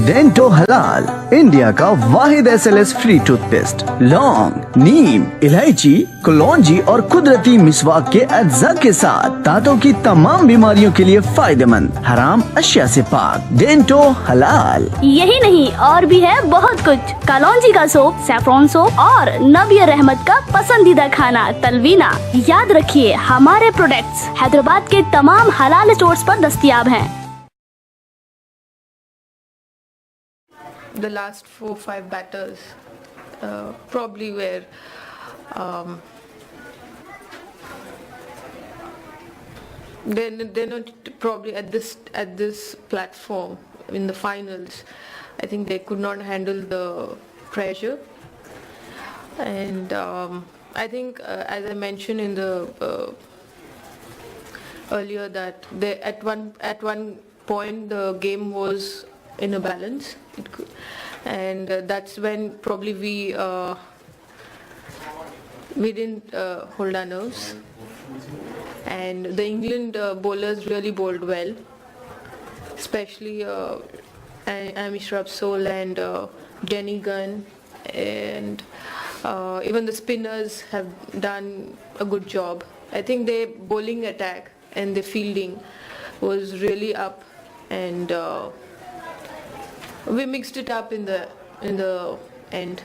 Dento हलाल, India का वाहिद SLS free toothpaste. लौंग, नीम, इलायची, कलौंजी और कुदरती मिसवाक के अज्जा के साथ दांतों की तमाम बीमारियों के लिए फायदेमंद, हराम अशिया से पाक। डेंटो हलाल। यही नहीं और भी है बहुत कुछ। कलौंजी का सोप, सैफरॉन सोप और नबी रहमत का पसंदीदा खाना तलवीना। याद रखिए हमारे प्रोडक्ट्स हैदराबाद के तमाम हलाल स्टोर्स पर दस्तयाब हैं। The last 4-5 batters probably were they're not probably at this platform in the finals. I think they could not handle the pressure, and I think as I mentioned in the earlier that they at one point the game was in a balance, and that's when probably we didn't hold our nerves, and the England bowlers really bowled well, especially Anya Shrubsole and Jenny Gunn, and even the spinners have done a good job. I think their bowling attack and the fielding was really up, and we mixed it up in the end.